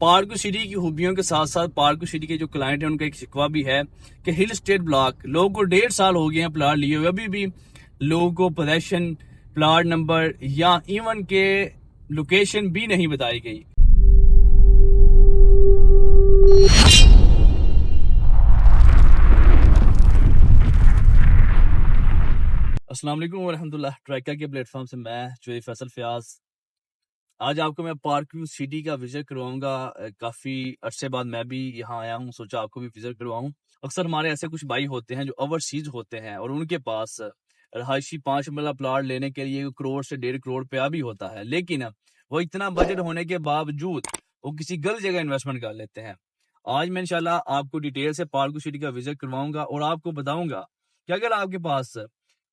पार्को city की खूबियों के साथ साथ पार्को सिटी के जो क्लाइंट हैं उनका एक शिकवा भी है कि हिल स्टेट ब्लॉक लोगों को 1.5 साल हो गए हैं प्लाट लिए हुए, अभी भी लोगों को पोजेशन, प्लाट नंबर या इवन के लोकेशन भी नहीं बताई गई। अस्सलाम वालेकुम वरहमतुल्लाह। ट्रैका के प्लेटफॉर्म से मैं चौधरी फैसल फयाज आज आपको मैं पार्क सिटी का विजिट करवाऊंगा। काफ़ी अरसे बाद मैं भी यहाँ आया हूँ, सोचा आपको भी विजिट करवाऊँ। अक्सर हमारे ऐसे कुछ भाई होते हैं जो ओवरसीज होते हैं और उनके पास रहायशी 5 मरला प्लाट लेने के लिए 1 करोड़ से 1.5 करोड़ रुपया भी होता है, लेकिन वो इतना बजट होने के बावजूद वो किसी गलत जगह इन्वेस्टमेंट कर लेते हैं। आज मैं इंशाल्लाह आपको डिटेल से पार्क सिटी का विजिट करवाऊंगा और आपको बताऊंगा कि अगर आपके पास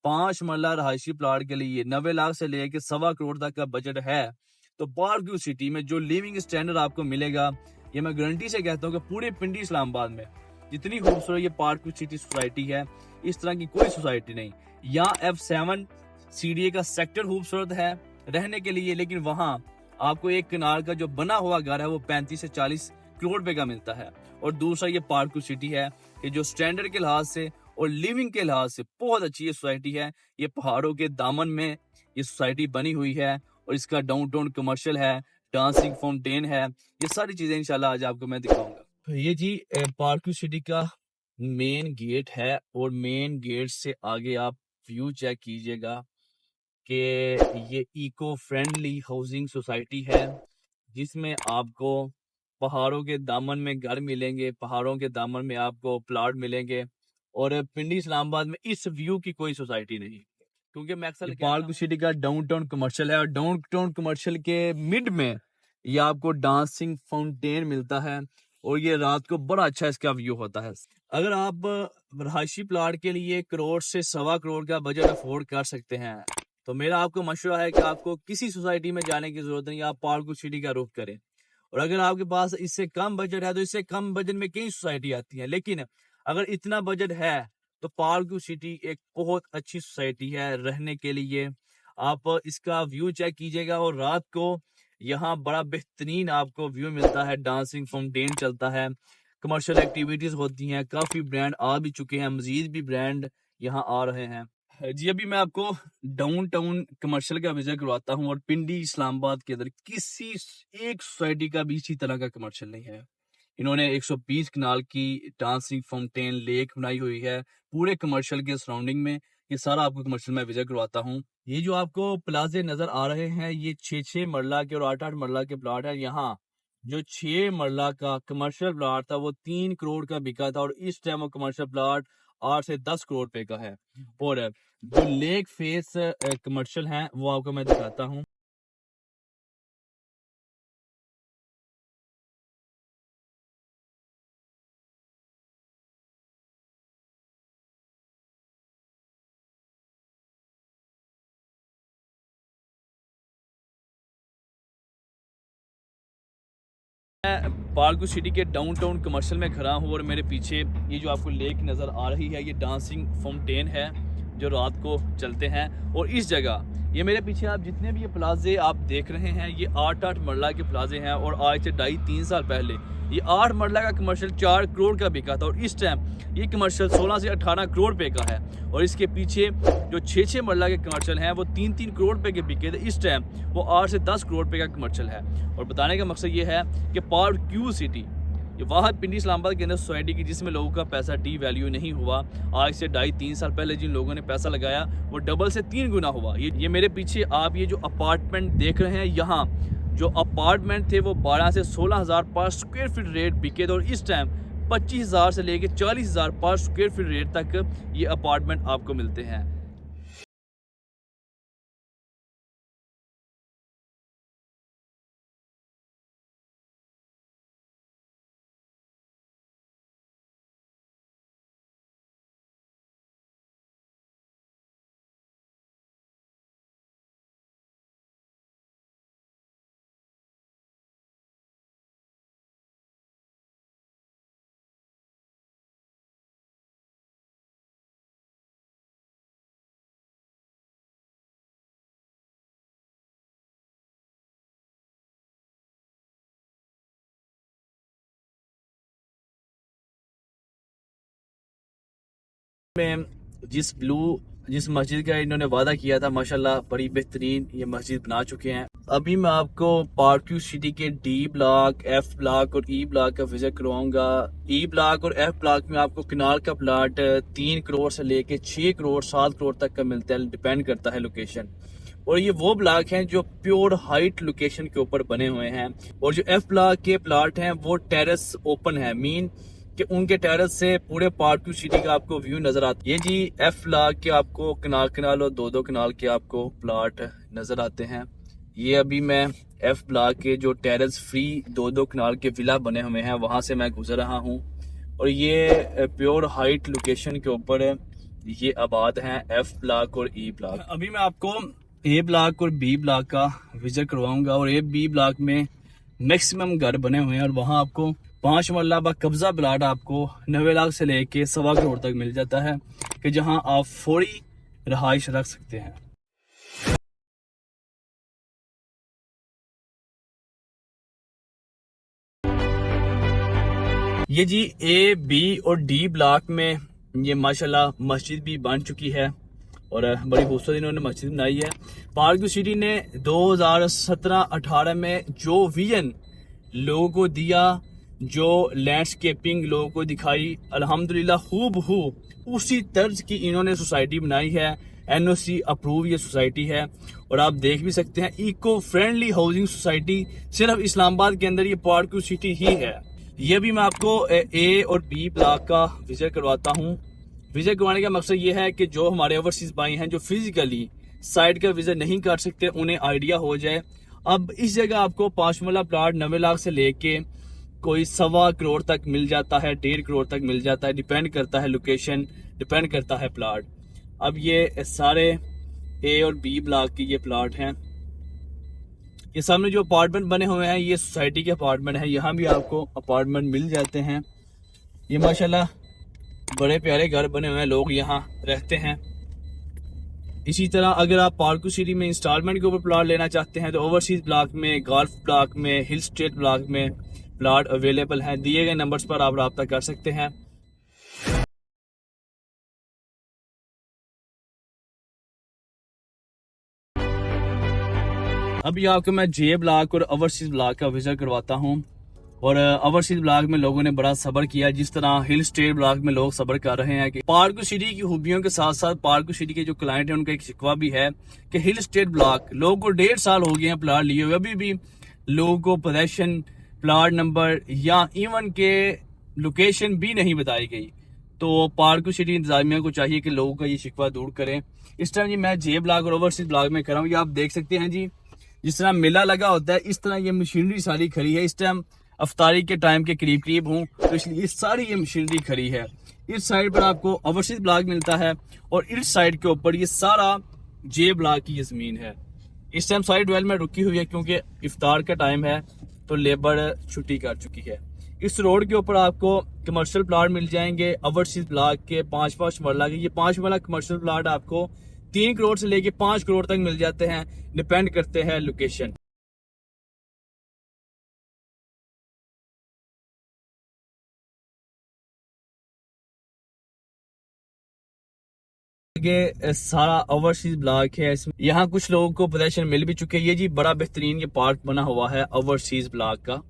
5 मरला रहायशी प्लाट के लिए 90 लाख से लेकर 1.25 करोड़ तक का बजट है तो पार्क सिटी में जो लिविंग स्टैंडर्ड आपको मिलेगा, ये मैं गारंटी से कहता हूँ कि पूरे पिंडी इस्लामाबाद में जितनी खूबसूरत ये पार्क सिटी सोसाइटी है, इस तरह की कोई सोसाइटी नहीं। यहाँ F7 CDA का सेक्टर खूबसूरत है रहने के लिए, लेकिन वहाँ आपको एक किनार का जो बना हुआ घर है वो 35 से 40 करोड़ रुपए का मिलता है। और दूसरा ये पार्क सिटी है कि जो स्टैंडर्ड के लिहाज से और लिविंग के लिहाज से बहुत अच्छी ये सोसाइटी है। ये पहाड़ों के दामन में ये सोसाइटी बनी हुई है और इसका डाउनटाउन कमर्शियल है, डांसिंग फाउंटेन है, ये सारी चीजें इंशाल्लाह आज आपको मैं दिखाऊंगा। तो ये जी पार्क सिटी का मेन गेट है और मेन गेट से आगे आप व्यू चेक कीजिएगा कि ये इको फ्रेंडली हाउसिंग सोसाइटी है जिसमें आपको पहाड़ों के दामन में घर मिलेंगे, पहाड़ों के दामन में आपको प्लाट मिलेंगे और पिंडी इस्लामाबाद में इस व्यू की कोई सोसाइटी नहीं। क्योंकि मैं अक्सर पार्क सिटी का डाउनटाउन कमर्शियल है और डाउनटाउन कमर्शियल के मिड में ये आपको डांसिंग फाउंटेन मिलता है और ये रात को बड़ा अच्छा इसका व्यू होता है। अगर आप रहायशी प्लाट के लिए 1 करोड़ से 1.25 करोड़ का बजट अफोर्ड कर सकते हैं तो मेरा आपको मशवरा है कि आपको किसी सोसाइटी में जाने की जरूरत नहीं, आप पार्क सिटी का रुख करें। और अगर आपके पास इससे कम बजट है तो इससे कम बजट में कई सोसाइटी आती है, लेकिन अगर इतना बजट है तो पार्क सिटी एक बहुत अच्छी सोसाइटी है रहने के लिए। आप इसका व्यू चेक कीजिएगा और रात को यहाँ बड़ा बेहतरीन आपको व्यू मिलता है, डांसिंग फाउंटेन चलता है, कमर्शियल एक्टिविटीज होती हैं, काफी ब्रांड आ भी चुके हैं, मजीद भी ब्रांड यहाँ आ रहे हैं। जी अभी मैं आपको डाउनटाउन कमर्शियल का विजिट करवाता हूँ और पिंडी इस्लामाबाद के अंदर किसी एक सोसाइटी का भी इसी तरह का कमर्शियल नहीं है। इन्होंने 120 कनाल की डांसिंग फाउंटेन लेक बनाई हुई है पूरे कमर्शियल के सराउंडिंग में। ये सारा आपको कमर्शियल में विजिट करवाता हूँ। ये जो आपको प्लाजे नजर आ रहे हैं ये 6-6 मरला के और 8-8 मरला के प्लाट है। यहाँ जो 6 मरला का कमर्शियल प्लाट था वो 3 करोड़ का बिका था और इस टाइम वो कमर्शियल प्लाट 8 से 10 करोड़ रुपए का है। और जो लेक फेस कमर्शियल है वो आपको मैं दिखाता हूँ। मैं पार्क सिटी के डाउनटाउन कमर्शियल में खड़ा हूँ और मेरे पीछे ये जो आपको लेक नज़र आ रही है ये डांसिंग फाउंटेन है जो रात को चलते हैं। और इस जगह ये मेरे पीछे आप जितने भी ये प्लाजे आप देख रहे हैं ये 8-8 मरला के प्लाजे हैं और आज से 2.5-3 साल पहले ये 8 मरला का कमर्शियल 4 करोड़ का बिका था और इस टाइम ये कमर्शियल 16 से 18 करोड़ रुपए का है। और इसके पीछे जो 6-6 मरला के कमर्शियल हैं वो 3-3 करोड़ रुपए के बिके थे, इस टाइम वो 8 से 10 करोड़ रुपए का कमर्शियल है। और बताने का मकसद ये है कि पार्क सिटी ये वाहद पिंडी इस्लामाबाद के अंदर सोसाइटी की जिसमें लोगों का पैसा डी वैल्यू नहीं हुआ। आज से 2.5-3 साल पहले जिन लोगों ने पैसा लगाया वो डबल से 3 गुना हुआ। ये मेरे पीछे आप ये जो अपार्टमेंट देख रहे हैं, यहाँ जो अपार्टमेंट थे वो 12 से 16,000 पर स्क्वायर फीट रेट बिके थे और इस टाइम 25,000 से लेकर 40,000 पर स्क्वायर फीट रेट तक ये अपार्टमेंट आपको मिलते हैं। में जिस मस्जिद का इन्होंने वादा किया था, माशाल्लाह बड़ी बेहतरीन ये मस्जिद बना चुके हैं। अभी मैं आपको पार्क सिटी के डी ब्लॉक, एफ ब्लॉक और ई ब्लॉक का विजिट करवाऊंगा। ई ब्लॉक और एफ ब्लॉक में आपको किनाल का प्लाट 3 करोड़ से लेके 6 करोड़ 7 करोड़ तक का मिलता है, डिपेंड करता है लोकेशन। और ये वो ब्लॉक हैं जो प्योर हाइट लोकेशन के ऊपर बने हुए हैं। और जो एफ ब्लॉक के प्लाट हैं वो टेरेस ओपन है, मीन कि उनके टेरेस से पूरे पार्क सिटी का आपको व्यू नजर आता है। ये जी एफ ब्लॉक के आपको किनाल और 2-2 किनाल के आपको प्लाट नजर आते हैं। ये अभी मैं एफ ब्लॉक के जो टेरेस फ्री 2-2 किनाल के विला बने हुए हैं वहां से मैं गुजर रहा हूँ। और ये प्योर हाइट लोकेशन के ऊपर ये आबाद हैं एफ ब्लॉक और ई ब्लॉक। अभी मैं आपको ए ब्लॉक और बी ब्लॉक का विजिट करवाऊंगा। और ए बी ब्लॉक में मैक्सिमम घर बने हुए हैं और वहाँ आपको 5 मरला बा कब्जा प्लाट आपको 90 लाख से लेके 1.25 करोड़ तक मिल जाता है कि जहाँ आप फौरी रहाइश रख सकते हैं। ये जी ए बी और डी ब्लॉक में ये माशाल्लाह मस्जिद भी बन चुकी है और बड़ी खूबसूरत इन्होंने मस्जिद बनाई है। पार्क सिटी ने 2017-18 में जो विजन लोगों को दिया, जो लैंडस्केपिंग लोगों को दिखाई, अल्हम्दुलिल्लाह हूबहू उसी तर्ज की इन्होंने सोसाइटी बनाई है। एनओसी अप्रूव ये सोसाइटी है और आप देख भी सकते हैं इको फ्रेंडली हाउसिंग सोसाइटी सिर्फ इस्लामाबाद के अंदर ये पार्क सिटी ही है। ये भी मैं आपको ए और बी ब्लॉक का विजिट करवाता हूँ। विजिट करवाने का मकसद ये है कि जो हमारे ओवरसीज भाई हैं जो फिजिकली साइट का विजिट नहीं कर सकते उन्हें आइडिया हो जाए। अब इस जगह आपको 5 मरला प्लाट 90 लाख से लेके कोई 1.25 करोड़ तक मिल जाता है, 1.5 करोड़ तक मिल जाता है, डिपेंड करता है लोकेशन, डिपेंड करता है प्लाट। अब ये सारे ए और बी ब्लॉक के ये प्लाट हैं। ये सामने जो अपार्टमेंट बने हुए हैं ये सोसाइटी के अपार्टमेंट हैं, यहाँ भी आपको अपार्टमेंट मिल जाते हैं। ये माशाल्लाह बड़े प्यारे घर बने हुए हैं, लोग यहाँ रहते हैं। इसी तरह अगर आप पार्क सिटी में इंस्टॉलमेंट के ऊपर प्लाट लेना चाहते हैं तो ओवरसीज ब्लॉक में, गल्फ ब्लॉक में, हिल स्टेट ब्लॉक में प्लाट अवेलेबल हैं। दिए गए नंबर्स पर आप रब्ता कर सकते हैं। अभी आपको मैं जे ब्लॉक और ओवरसीज ब्लॉक का विजिट करवाता हूँ। और ओवरसीज ब्लॉक में लोगों ने बड़ा सब्र किया, जिस तरह हिल स्टेट ब्लॉक में लोग सब्र कर रहे हैं। कि पार्क सिटी की खूबियों के साथ साथ पार्क सिटी के जो क्लाइंट हैं उनका एक शिकवा भी है कि हिल स्टेट ब्लॉक लोगों को 1.5 साल हो गए हैं प्लाट लिए हुए, अभी भी लोगों को पोजेशन, प्लाट नंबर या इवन के लोकेशन भी नहीं बताई गई। तो पार्क सिटी इंतजामिया को चाहिए कि लोगों का ये शिकवा दूर करें। इस टाइम जी मैं जे ब्लॉक और ओवरसीज ब्लॉक में कर रहा हूँ। ये आप देख सकते हैं जी, जिस तरह मेला लगा होता है इस तरह ये मशीनरी सारी खड़ी है। इस टाइम अफ्तारी के टाइम के करीब करीब हूँ तो इसलिए सारी ये मशीनरी खड़ी है। इस साइड पर आपको ओवरसीज ब्लॉक मिलता है और इस साइड के ऊपर ये सारा जे ब्लॉक की ये जमीन है। इस टाइम सारी डेवलपमेंट रुकी हुई है क्योंकि इफ्तार का टाइम है तो लेबर छुट्टी कर चुकी है। इस रोड के ऊपर आपको कमर्शियल प्लाट मिल जाएंगे ओवरसीज ब्लॉक के 5-5 मरला के। ये 5 मरला कमर्शियल प्लाट आपको 3 करोड़ से लेके 5 करोड़ तक मिल जाते हैं, डिपेंड करते हैं लोकेशन। ये सारा ओवरसीज ब्लॉक है, यहाँ कुछ लोगों को पोजेशन मिल भी चुके हैं। ये जी बड़ा बेहतरीन ये पार्क बना हुआ है ओवरसीज ब्लॉक का।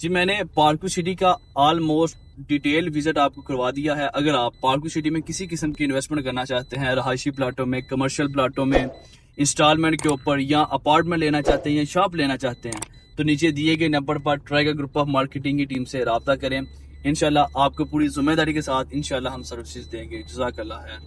जी मैंने पार्क सिटी का ऑलमोस्ट डिटेल विजिट आपको करवा दिया है। अगर आप पार्क सिटी में किसी किस्म की इन्वेस्टमेंट करना चाहते हैं, रहायशी प्लाटों में, कमर्शियल प्लाटों में, इंस्टॉलमेंट के ऊपर या अपार्टमेंट लेना चाहते हैं या शॉप लेना चाहते हैं तो नीचे दिए गए नंबर पर ट्राइगर ग्रुप ऑफ मार्केटिंग की टीम से रब्ता करें। इंशाल्लाह आपको पूरी जिम्मेदारी के साथ इंशाल्लाह हम सर्विसेज देंगे। जज़ाकल्लाह है।